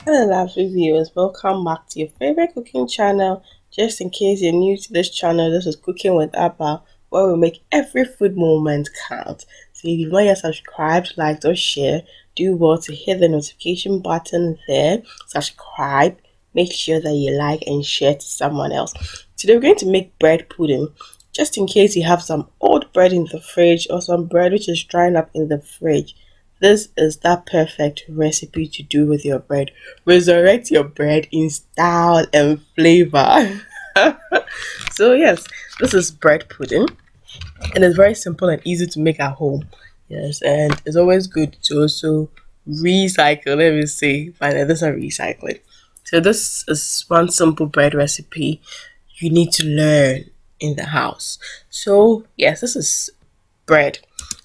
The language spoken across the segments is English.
Hello lovely viewers, welcome back to your favorite cooking channel. Just in case you're new to this channel, this is Cooking with Abba, where we make every food moment count. So if you've not yet subscribed, liked or share, do well to hit the notification button there, subscribe, make sure that you like and share to someone else. Today we're going to make bread pudding. Just in case you have some old bread in the fridge or some bread which is drying up in the fridge, this is that perfect recipe to do with your bread. Resurrect your bread in style and flavor. So yes, this is bread pudding and it's very simple and easy to make at home. Yes, and it's always good to also recycle. Let me say, but this is recycling. So this is one simple bread recipe you need to learn in the house. So yes, this is bread.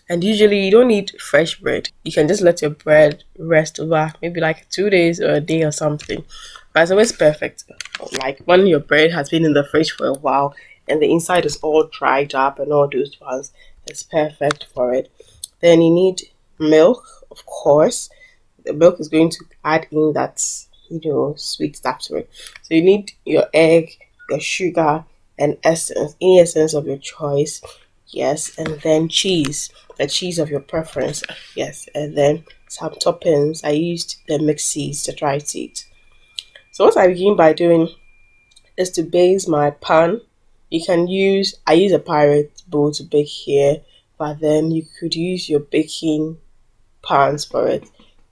And usually you don't need fresh bread. You can just let your bread rest over maybe like 2 days or a day or something. But it's always perfect. Like when your bread has been in the fridge for a while and the inside is all dried up and all those ones, it's perfect for it. Then you need milk, of course. The milk is going to add in that, sweet stuff to it. So you need your egg, your sugar, and essence, any essence of your choice. Yes, and then cheese, the cheese of your preference. Yes, and then some toppings. I used the mixed seeds, the dried seeds. So what I begin by doing is to base my pan. I use a pirate bowl to bake here, but then you could use your baking pans for it.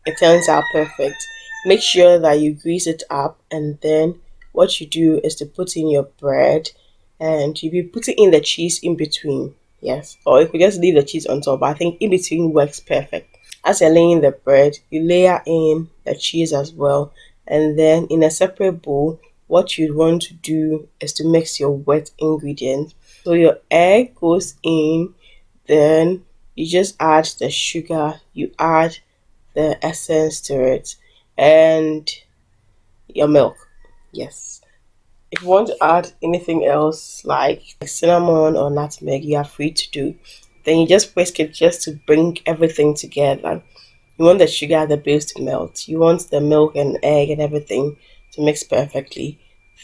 It turns out perfect. Make sure that you grease it up, and then what you do is to put in your bread and you be putting in the cheese in between. Yes, or you could just leave the cheese on top, but I think in between works perfect. As you're laying the bread, you layer in the cheese as well, and then in a separate bowl, what you want to do is to mix your wet ingredients. So your egg goes in, then you just add the sugar, you add the essence to it, and your milk. Yes. If you want to add anything else like cinnamon or nutmeg, you are free to do. Then you just whisk it just to bring everything together. You want the sugar at the base to melt. You want the milk and egg and everything to mix perfectly.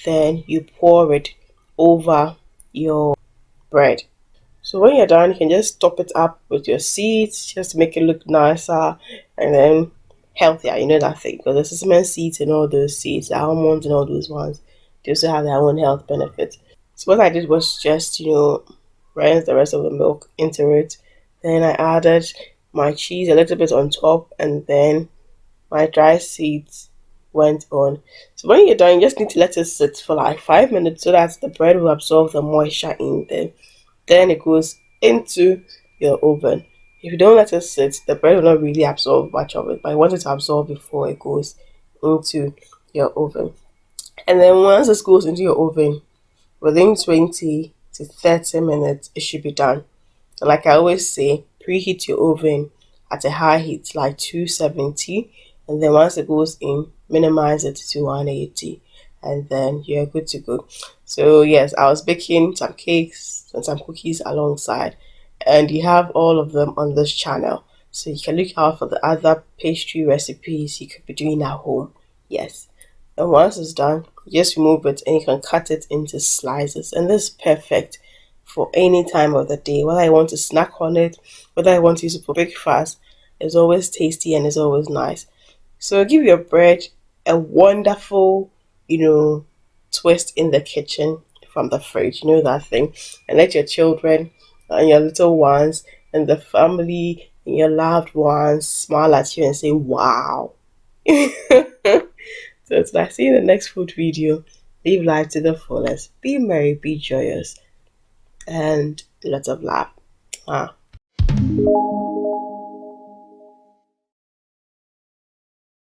Then you pour it over your bread. So when you're done, you can just top it up with your seeds just to make it look nicer and then healthier. You know that thing because the sesame seeds and all those seeds, the almonds and all those ones, they also have their own health benefits. So what I did was just rinse the rest of the milk into it. Then I added my cheese a little bit on top, and then my dry seeds went on. So when you're done, you just need to let it sit for like 5 minutes so that the bread will absorb the moisture in there. Then it goes into your oven. If you don't let it sit, the bread will not really absorb much of it, but you want it to absorb before it goes into your oven. And then once this goes into your oven, within 20 to 30 minutes, it should be done. Like I always say, preheat your oven at a high heat, like 270, and then once it goes in, minimize it to 180, and then you're good to go. So yes, I was baking some cakes and some cookies alongside, and you have all of them on this channel. So you can look out for the other pastry recipes you could be doing at home. Yes. And once it's done, just remove it and you can cut it into slices. And this is perfect for any time of the day. Whether I want to snack on it, whether I want to use it for breakfast, it's always tasty and it's always nice. So give your bread a wonderful, twist in the kitchen from the fridge. You know that thing. And let your children and your little ones and the family and your loved ones smile at you and say, wow. So till I see you in the next food video, live life to the fullest. Be merry, be joyous, and lots of love. Ah.